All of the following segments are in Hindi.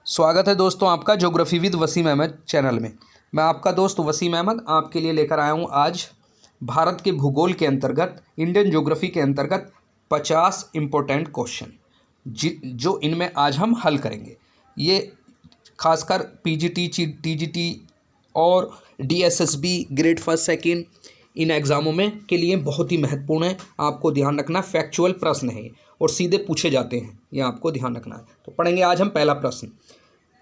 स्वागत है दोस्तों आपका geography with Wasim Ahmad channel में। मैं आपका दोस्त वसीम अहमद आपके लिए लेकर आया हूं आज भारत के भूगोल के अंतर्गत इंडियन ज्योग्राफी के अंतर्गत 50 इम्पोर्टेंट क्वेश्चन जो इनमें आज हम हल करेंगे। ये खासकर पीजीटी, टीजीटी और डीएसएसबी ग्रेड फर्स्ट सेकेंड इन एग्ज़ामों में के लिए बहुत ही महत्वपूर्ण है। आपको ध्यान रखना, फैक्चुअल प्रश्न है और सीधे पूछे जाते हैं, ये आपको ध्यान रखना है। तो पढ़ेंगे आज हम पहला प्रश्न,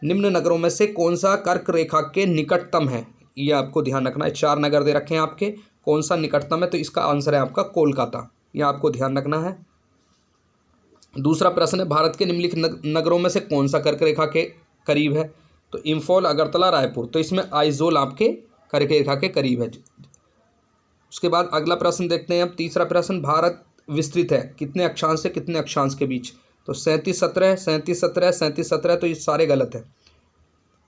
निम्न नगरों में से कौन सा कर्क रेखा के निकटतम है। ये आपको ध्यान रखना है। 4 नगर दे रखे हैं आपके, कौन सा निकटतम है, तो इसका आंसर है आपका कोलकाता। ये आपको ध्यान रखना है। दूसरा प्रश्न है, भारत के निम्नलिखित नगरों में से कौन सा कर्क रेखा के करीब है, तो इम्फॉल, अगरतला, रायपुर। तो इसमें आइजोल आपके कर्क रेखा के करीब है। उसके बाद अगला प्रश्न देखते हैं अब। तीसरा प्रश्न, भारत विस्तृत है कितने अक्षांश से कितने अक्षांश के बीच, तो 37-17, 37-17, 37-17, तो ये सारे गलत है,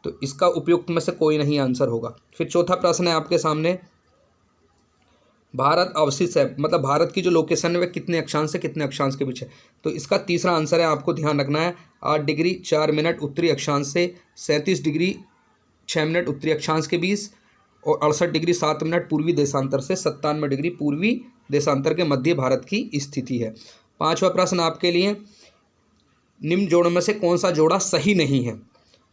तो इसका उपयुक्त में से कोई नहीं आंसर होगा। फिर चौथा प्रश्न है आपके सामने, भारत अवशिष्ट है, मतलब भारत की जो लोकेशन है वह कितने अक्षांश से कितने अक्षांश के बीच है, तो इसका तीसरा आंसर है, आपको ध्यान रखना है, 8 डिग्री 4 मिनट उत्तरी अक्षांश से 37 डिग्री 6 मिनट उत्तरी अक्षांश के बीच और 68 डिग्री 7 मिनट पूर्वी देशांतर से 97 डिग्री पूर्वी देशांतर के मध्य भारत की स्थिति है। पांचवा प्रश्न आपके लिए, निम्न जोड़ों में से कौन सा जोड़ा सही नहीं है,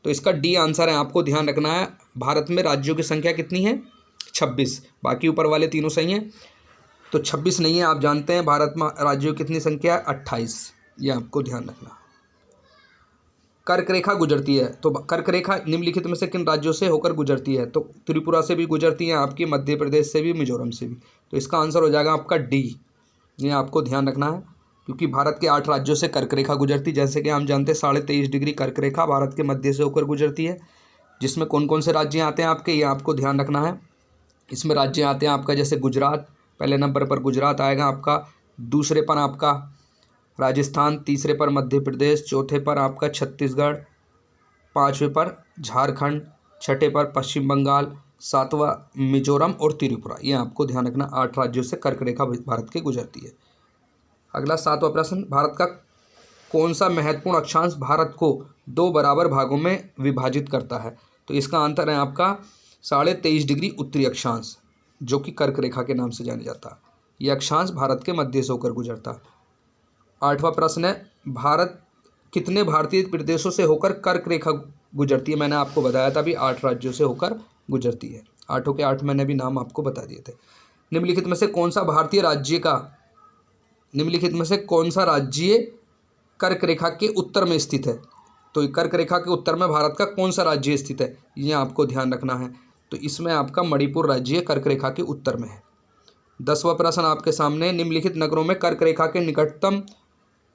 तो इसका डी आंसर है। आपको ध्यान रखना है, भारत में राज्यों की संख्या कितनी है, 26, बाकी ऊपर वाले तीनों सही हैं, तो 26 नहीं है। आप जानते हैं भारत में राज्यों की कितनी संख्या है, 28, ये आपको ध्यान रखना। कर्क रेखा गुजरती है, तो कर्क रेखा निम्नलिखित में से किन राज्यों से होकर गुजरती है, तो त्रिपुरा से भी गुजरती है आपकी, मध्य प्रदेश से भी, मिजोरम से भी, तो इसका आंसर हो जाएगा आपका डी। ये आपको ध्यान रखना है, क्योंकि भारत के 8 राज्यों से कर्क रेखा गुजरती, जैसे कि हम जानते हैं 23.5 डिग्री कर्क रेखा भारत के मध्य से होकर गुजरती है, जिसमें कौन कौन से राज्य आते हैं आपके, ये आपको ध्यान रखना है। इसमें राज्य आते हैं आपका जैसे गुजरात, पहले नंबर पर गुजरात आएगा आपका, दूसरे पर आपका राजस्थान, तीसरे पर मध्य प्रदेश, चौथे पर आपका छत्तीसगढ़, पाँचवें पर झारखंड, छठे पर पश्चिम बंगाल, सातवां मिजोरम और त्रिपुरा। ये आपको ध्यान रखना, 8 राज्यों से कर्क रेखा भारत की गुजरती है। अगला 7वां प्रश्न, भारत का कौन सा महत्वपूर्ण अक्षांश भारत को 2 बराबर भागों में विभाजित करता है, तो इसका आंसर है आपका 23.5 डिग्री उत्तरी अक्षांश, जो कि कर्क रेखा के नाम से जाना जाता है। यह अक्षांश भारत के मध्य से होकर गुजरता है। 8वां प्रश्न है, भारत कितने भारतीय प्रदेशों से होकर कर्क रेखा गुजरती है, मैंने आपको बताया था अभी 8 राज्यों से होकर गुजरती है। 8 के 8 मैंने भी नाम आपको बता दिए थे। निम्नलिखित में से कौन सा राज्य कर्क रेखा के उत्तर में स्थित है, तो कर्क रेखा के उत्तर में भारत का कौन सा राज्य स्थित है, ये आपको ध्यान रखना है, तो इसमें आपका मणिपुर राज्य कर्क रेखा के उत्तर में है। 10वां प्रश्न आपके सामने, निम्नलिखित नगरों में कर्क रेखा के निकटतम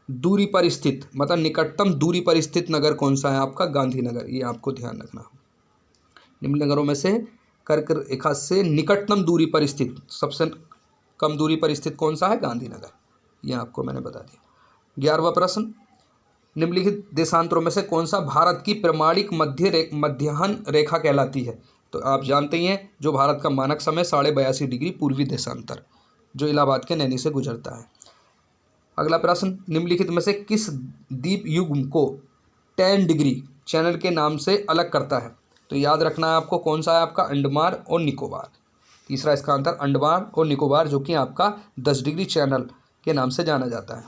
दूरी पर स्थित, मतलब निकटतम दूरी पर स्थित नगर कौन सा है, आपका गांधीनगर। ये आपको ध्यान रखना। निम्न नगरों में से कर्क रेखा से निकटतम दूरी पर स्थित, सबसे कम दूरी पर स्थित कौन सा है, गांधीनगर। ये आपको मैंने बता दिया। 11वां प्रश्न, निम्नलिखित देशांतरों में से कौन सा भारत की प्रमाणिक मध्याह्न रेखा कहलाती है, तो आप जानते ही हैं जो भारत का मानक समय 82.5 डिग्री पूर्वी देशांतर, जो इलाहाबाद के नैनी से गुजरता है। अगला प्रश्न, निम्नलिखित में से किस द्वीप युग्म को 10 डिग्री चैनल के नाम से अलग करता है, तो याद रखना है आपको, कौन सा है आपका, अंडमान और निकोबार। तीसरा इसका आंसर अंडमान और निकोबार, जो कि आपका 10 डिग्री चैनल के नाम से जाना जाता है।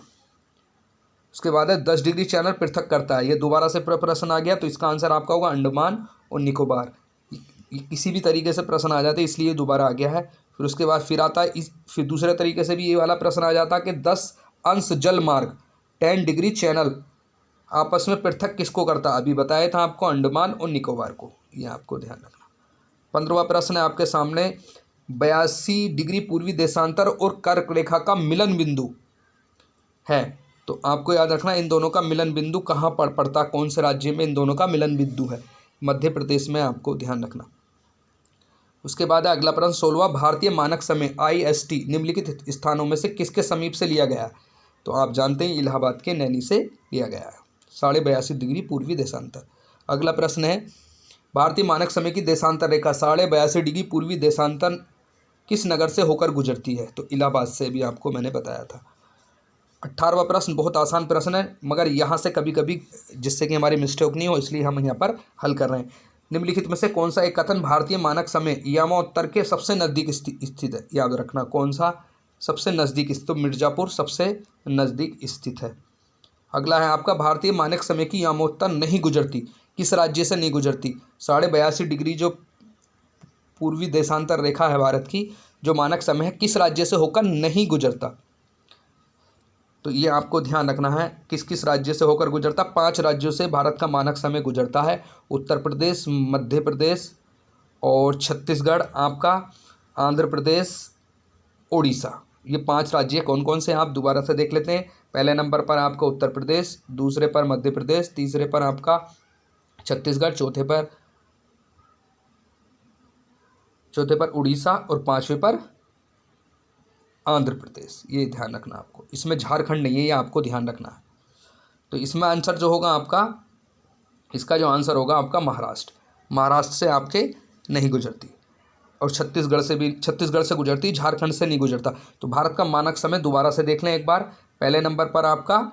उसके बाद है 10 डिग्री चैनल पृथक करता है, ये दोबारा से प्रश्न आ गया, तो इसका आंसर आपका होगा अंडमान और निकोबार। किसी भी तरीके से प्रश्न आ जाते इसलिए दोबारा आ गया है। फिर उसके बाद फिर आता है फिर दूसरे तरीके से भी ये वाला प्रश्न आ जाता है कि 10 अंश जल मार्ग 10 डिग्री चैनल आपस में पृथक किसको करता है, अभी बताया था आपको, अंडमान और निकोबार को। ये आपको ध्यान रखना। 15वां प्रश्न है आपके सामने, 82 डिग्री पूर्वी देशांतर और कर्क रेखा का मिलन बिंदु है, तो आपको याद रखना इन दोनों का मिलन बिंदु कहाँ पर पड़ता, कौन से राज्य में इन दोनों का मिलन बिंदु है, मध्य प्रदेश में, आपको ध्यान रखना। उसके बाद है अगला प्रश्न 16वां, भारतीय मानक समय IST निम्नलिखित स्थानों में से किसके समीप से लिया गया है, तो आप जानते हैं इलाहाबाद के नैनी से लिया गया है, 82.5 डिग्री पूर्वी देशांतर। अगला प्रश्न है, भारतीय मानक समय की देशांतर रेखा 82.5 डिग्री पूर्वी देशांतर किस नगर से होकर गुजरती है, तो इलाहाबाद से, भी आपको मैंने बताया था। 18वां प्रश्न बहुत आसान प्रश्न है, मगर यहाँ से कभी कभी जिससे कि हमारी मिस्टेक नहीं हो इसलिए हम यहाँ पर हल कर रहे हैं। निम्नलिखित में से कौन सा एक कथन भारतीय मानक समय यमोत्तर के सबसे नज़दीक स्थित है? याद रखना कौन सा सबसे नज़दीक स्थित, तो मिर्ज़ापुर सबसे नज़दीक स्थित है। अगला है आपका भारतीय मानक समय की यमोत्तर नहीं गुजरती, किस राज्य से नहीं गुजरती? 82.5 डिग्री जो पूर्वी देशांतर रेखा है भारत की, जो मानक समय है, किस राज्य से होकर नहीं गुजरता? तो ये आपको ध्यान रखना है, किस किस राज्य से होकर गुजरता। 5 राज्यों से भारत का मानक समय गुजरता है, उत्तर प्रदेश, मध्य प्रदेश और छत्तीसगढ़, आपका आंध्र प्रदेश, उड़ीसा। ये 5 राज्य कौन कौन से हैं आप दोबारा से देख लेते हैं। पहले नंबर पर आपका उत्तर प्रदेश, दूसरे पर मध्य प्रदेश, तीसरे पर आपका छत्तीसगढ़, चौथे पर उड़ीसा और 5वें पर आंध्र प्रदेश। ये ध्यान रखना आपको, इसमें झारखंड नहीं है, ये आपको ध्यान रखना है। तो इसमें आंसर जो होगा आपका, इसका जो आंसर होगा आपका महाराष्ट्र से आपके नहीं गुजरती, और छत्तीसगढ़ से गुजरती, झारखंड से नहीं गुजरता। तो भारत का मानक समय दोबारा से देख लें एक बार। पहले नंबर पर आपका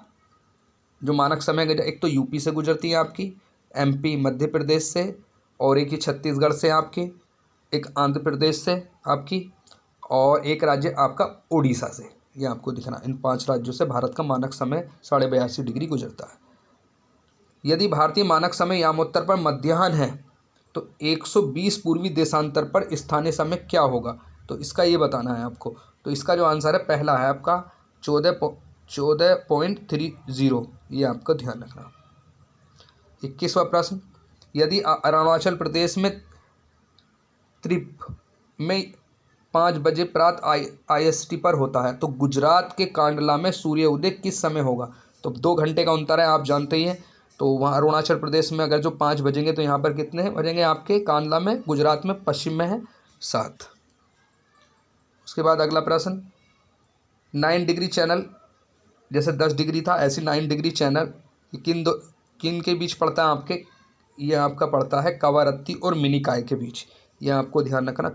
जो मानक समय, एक तो यूपी से गुजरती है आपकी, एमपी मध्य प्रदेश से, और एक ही छत्तीसगढ़ से आपकी, एक आंध्र प्रदेश से आपकी, और एक राज्य आपका उड़ीसा से। ये आपको दिखना, इन 5 राज्यों से भारत का मानक समय 82.5 डिग्री गुजरता है। यदि भारतीय मानक समय यामोत्तर पर मध्याह्न है तो 120 पूर्वी देशांतर पर स्थानीय समय क्या होगा? तो इसका ये बताना है आपको। तो इसका जो आंसर है पहला है आपका 14.30। ये आपका ध्यान रखना। 21वां प्रश्न, यदि अरुणाचल प्रदेश में त्रिप में 5 बजे प्रातः IST पर होता है तो गुजरात के कांडला में सूर्योदय किस समय होगा? तो 2 घंटे का अंतर है, आप जानते ही हैं। तो वहाँ अरुणाचल प्रदेश में अगर जो 5 बजेंगे तो यहाँ पर कितने बजेंगे आपके कांडला में? गुजरात में पश्चिम में है 7। उसके बाद अगला प्रश्न, 9 डिग्री चैनल, जैसे 10 डिग्री था ऐसे 9 डिग्री चैनल किन के बीच पड़ता है आपके? ये आपका पड़ता है कवारत्ती और मिनिकॉय के बीच। यह आपको ध्यान रखना,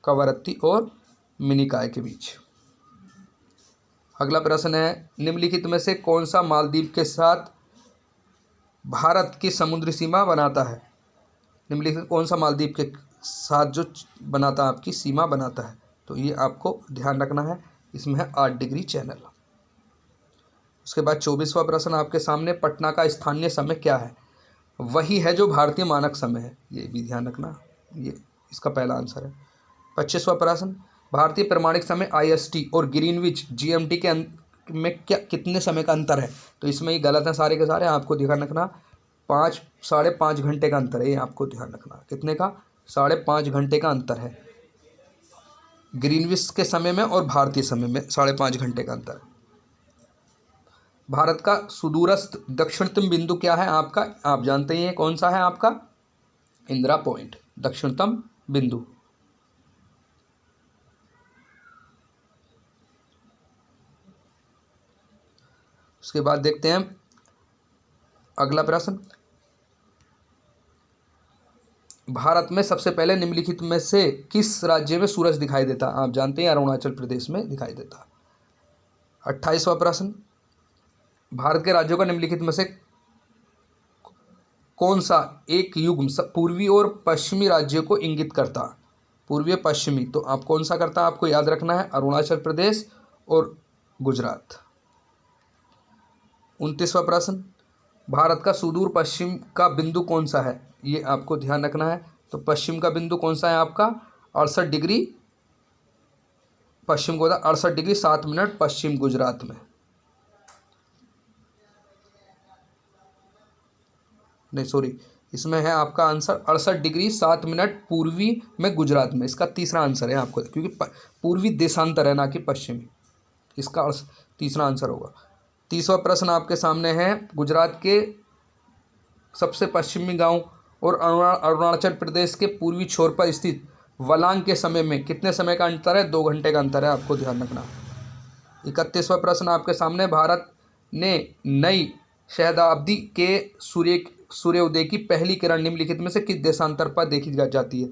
कवारत्ती और मिनिकॉय के बीच। अगला प्रश्न है, निम्नलिखित में से कौन सा मालदीव के साथ भारत की समुद्री सीमा बनाता है? निम्नलिखित कौन सा मालदीव के साथ जो बनाता है आपकी सीमा बनाता है? तो ये आपको ध्यान रखना है, इसमें है 8 डिग्री चैनल। उसके बाद 24वां प्रश्न आपके सामने, पटना का स्थानीय समय क्या है? वही है जो भारतीय मानक समय है, ये भी ध्यान रखना, ये इसका पहला आंसर है। 25वां प्रश्न, भारतीय प्रमाणिक समय IST और ग्रीनविच GMT के में कितने समय का अंतर है? तो इसमें ये गलत है सारे के सारे, आपको ध्यान रखना। 5.5 घंटे का अंतर है, ये आपको ध्यान रखना। कितने का? 5.5 घंटे का अंतर है ग्रीनविच के समय में और भारतीय समय में 5.5 घंटे का अंतर है। भारत का सुदूरस्थ दक्षिणतम बिंदु क्या है आपका? आप जानते ही हैं कौन सा है आपका? इंदिरा पॉइंट दक्षिणतम बिंदु। उसके बाद देखते हैं अगला प्रश्न, भारत में सबसे पहले निम्नलिखित में से किस राज्य में सूरज दिखाई देता? आप जानते हैं अरुणाचल प्रदेश में दिखाई देता। 28वां प्रश्न, भारत के राज्यों का निम्नलिखित में से कौन सा एक युग्म पूर्वी और पश्चिमी राज्यों को इंगित करता? पूर्वी पश्चिमी, तो आप कौन सा करता? आपको याद रखना है, अरुणाचल प्रदेश और गुजरात। 29वां प्रश्न, भारत का सुदूर पश्चिम का बिंदु कौन सा है? ये आपको ध्यान रखना है। तो पश्चिम का बिंदु कौन सा है आपका? 68 डिग्री पश्चिम को, 68 डिग्री 7 मिनट पश्चिम गुजरात में, नहीं सॉरी, इसमें है आपका आंसर 68 डिग्री 7 मिनट पूर्वी में गुजरात में। इसका तीसरा आंसर है आपको, क्योंकि पूर्वी देशांतर है ना कि पश्चिमी, इसका तीसरा आंसर होगा। 30वां प्रश्न आपके सामने है, गुजरात के सबसे पश्चिमी गांव और अरुणाचल प्रदेश के पूर्वी छोर पर स्थित वलांग के समय में कितने समय का अंतर है? 2 घंटे का अंतर है, आपको ध्यान रखना। 31वां प्रश्न आपके सामने, भारत ने नई शताब्दी के सूर्योदय की पहली किरण निम्नलिखित में से किस देशांतर पर देखी जाती है?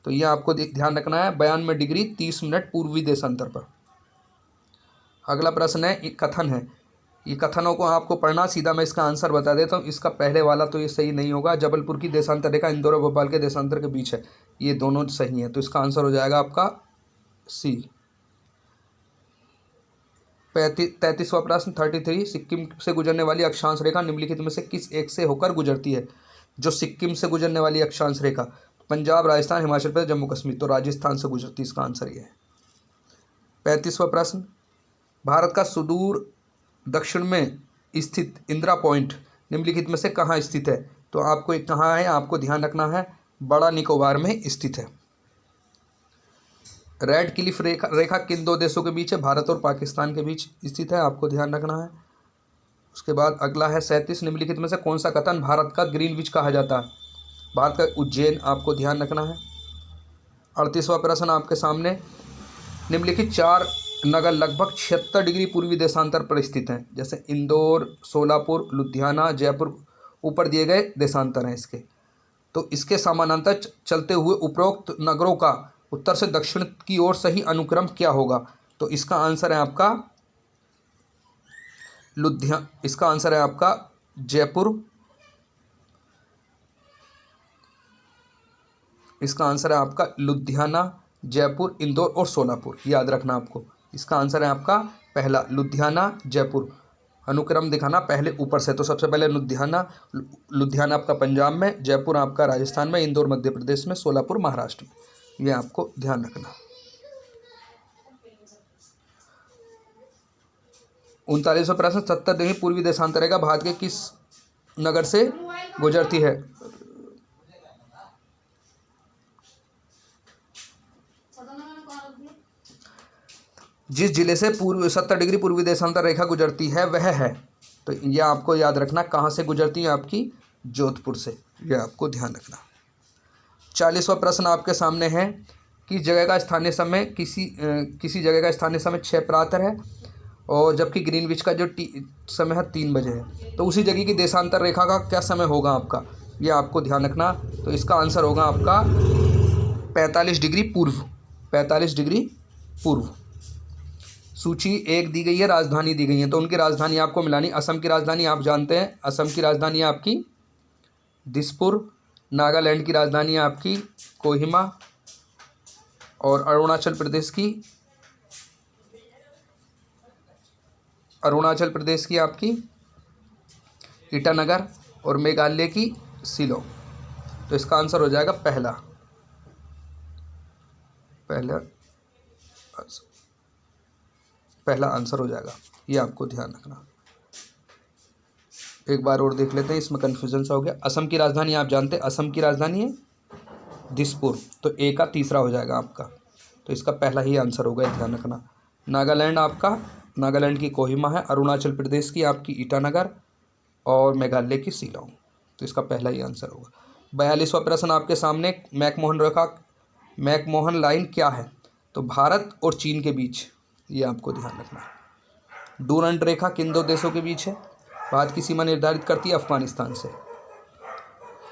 तो यह आपको ध्यान रखना है, 92 डिग्री 30 मिनट पूर्वी देशांतर पर। अगला प्रश्न है, एक कथन है, ये कथनों को आपको पढ़ना, सीधा मैं इसका आंसर बता देता हूँ। इसका पहले वाला तो ये सही नहीं होगा। जबलपुर की देशांतर रेखा इंदौर और भोपाल के देशांतर के बीच है, ये दोनों सही हैं। तो इसका आंसर हो जाएगा आपका सी। 33वां प्रश्न 33, सिक्किम से गुजरने वाली अक्षांश रेखा निम्नलिखित में से किस एक से होकर गुजरती है? जो सिक्किम से गुजरने वाली अक्षांश रेखा, पंजाब, राजस्थान, हिमाचल प्रदेश, जम्मू कश्मीर। तो राजस्थान से गुजरती, इसका आंसर ये है। 35वां प्रश्न, भारत का सुदूर दक्षिण में स्थित इंदिरा पॉइंट निम्नलिखित में से कहाँ स्थित है? तो आपको एक कहाँ है, आपको ध्यान रखना है, बड़ा निकोबार में स्थित है। रेड क्लिफ रेखा किन दो देशों के बीच है? भारत और पाकिस्तान के बीच स्थित है, आपको ध्यान रखना है। उसके बाद अगला है 37, निम्नलिखित में से कौन सा कथन भारत का ग्रीनविच कहा जाता है? भारत का उज्जैन, आपको ध्यान रखना है। 38वां प्रश्न आपके सामने, निम्नलिखित 4 नगर लगभग 76 डिग्री पूर्वी देशांतर पर स्थित हैं। जैसे इंदौर, सोलापुर, लुधियाना, जयपुर ऊपर दिए गए देशांतर हैं इसके। तो इसके समानांतर चलते हुए उपरोक्त नगरों का उत्तर से दक्षिण की ओर सही अनुक्रम क्या होगा? तो इसका आंसर है आपका इसका आंसर है आपका जयपुर। इसका आंसर है आपका लुधियाना, जयपुर, इंदौर और सोलापुर, याद रखना आपको। इसका आंसर है आपका पहला लुधियाना, जयपुर। अनुक्रम दिखाना पहले ऊपर से, तो सबसे पहले लुधियाना आपका पंजाब में, जयपुर आपका राजस्थान में, इंदौर मध्य प्रदेश में, सोलापुर महाराष्ट्र में। ये आपको ध्यान रखना। 39वां प्रश्न, 70 डिग्री पूर्वी देशांतर रेखा भारत के किस नगर से गुजरती है? जिस जिले से 70 डिग्री पूर्वी देशांतर रेखा गुजरती है वह है। तो यह आपको याद रखना, कहाँ से गुजरती है? आपकी जोधपुर से, यह आपको ध्यान रखना। 40वां प्रश्न आपके सामने है कि जगह का स्थानीय समय किसी जगह का स्थानीय समय 6 प्रातः है और जबकि ग्रीनविच का जो समय है 3 बजे है। तो उसी जगह की देशांतर रेखा का क्या समय होगा आपका? यह आपको ध्यान रखना। तो इसका आंसर होगा आपका 45 डिग्री पूर्व। 45 डिग्री पूर्व। सूची 1 दी गई है, राजधानी दी गई है, तो उनकी राजधानी आपको मिलानी। असम की राजधानी आप जानते हैं, असम की राजधानी है आपकी दिसपुर। नागालैंड की राजधानी है आपकी कोहिमा। और अरुणाचल प्रदेश की आपकी ईटानगर। और मेघालय की शिलोंग। तो इसका आंसर हो जाएगा पहला आंसर हो जाएगा। ये आपको ध्यान रखना। एक बार और देख लेते हैं, इसमें कन्फ्यूजन सा हो गया। असम की राजधानी आप जानते हैं, असम की राजधानी है दिसपुर। तो ए का तीसरा हो जाएगा आपका, तो इसका पहला ही आंसर होगा, ध्यान रखना। नागालैंड की कोहिमा है, अरुणाचल प्रदेश की आपकी ईटानगर और मेघालय की शिलोंग। तो इसका पहला ही आंसर होगा। 42वां प्रश्न आपके सामने, मैकमोहन लाइन क्या है? तो भारत और चीन के बीच, ये आपको ध्यान रखना है। डूरंट रेखा किन दो देशों के बीच है? भारत की सीमा निर्धारित करती है अफगानिस्तान से।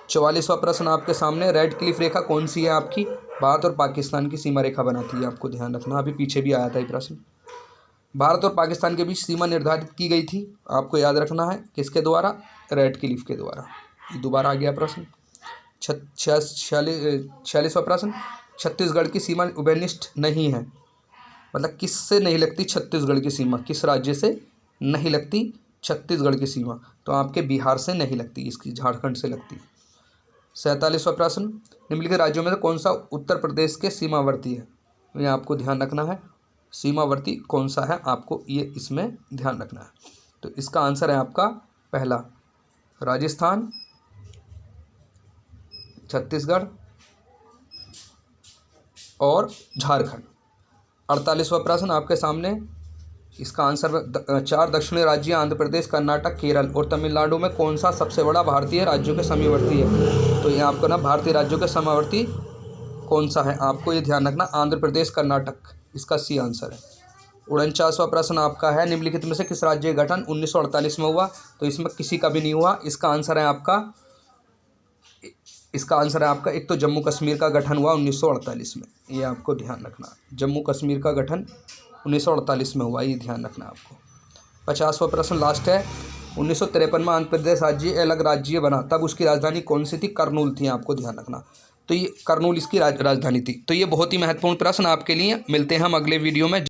44वां प्रश्न आपके सामने, रेड क्लिफ रेखा कौन सी है आपकी? भारत और पाकिस्तान की सीमा रेखा बनाती है, आपको ध्यान रखना। अभी पीछे भी आया था ये प्रश्न। भारत और पाकिस्तान के बीच सीमा निर्धारित की गई थी, आपको याद रखना है, किसके द्वारा? रेड क्लिफ के द्वारा। दोबारा आ गया प्रश्न। 46वां प्रश्न, छत्तीसगढ़ की सीमा उभयनिष्ठ नहीं है, मतलब किससे नहीं लगती छत्तीसगढ़ की सीमा? किस राज्य से नहीं लगती छत्तीसगढ़ की सीमा? तो आपके बिहार से नहीं लगती, इसकी झारखंड से लगती। 47वां प्रश्न, निम्नलिखित राज्यों में से कौन सा उत्तर प्रदेश के सीमावर्ती है? ये आपको ध्यान रखना है, सीमावर्ती कौन सा है, आपको ये इसमें ध्यान रखना है। तो इसका आंसर है आपका पहला राजस्थान, छत्तीसगढ़ और झारखंड। 48वां प्रश्न आपके सामने, इसका आंसर 4 दक्षिणी राज्य आंध्र प्रदेश, कर्नाटक, केरल और तमिलनाडु में कौन सा सबसे बड़ा भारतीय राज्यों के सीमावर्ती है? तो ये आपको ना भारतीय राज्यों के सीमावर्ती कौन सा है, आपको ये ध्यान रखना, आंध्र प्रदेश, कर्नाटक, इसका सी आंसर है। 49वां प्रश्न आपका है, निम्नलिखित में से किस राज्य का गठन 1948 में हुआ? तो इसमें किसी का भी नहीं हुआ। इसका आंसर है आपका एक तो जम्मू कश्मीर का गठन हुआ 1948 में, ये आपको ध्यान रखना। जम्मू कश्मीर का गठन 1948 में हुआ, ये ध्यान रखना आपको। 50वां प्रश्न लास्ट है। 1953 में आंध्र प्रदेश राज्य अलग राज्य बना, तब उसकी राजधानी कौन सी थी? करनूल थी, आपको ध्यान रखना। तो ये करनूल इसकी राजधानी थी। तो ये बहुत ही महत्वपूर्ण प्रश्न आपके लिए। मिलते हैं हम अगले वीडियो में।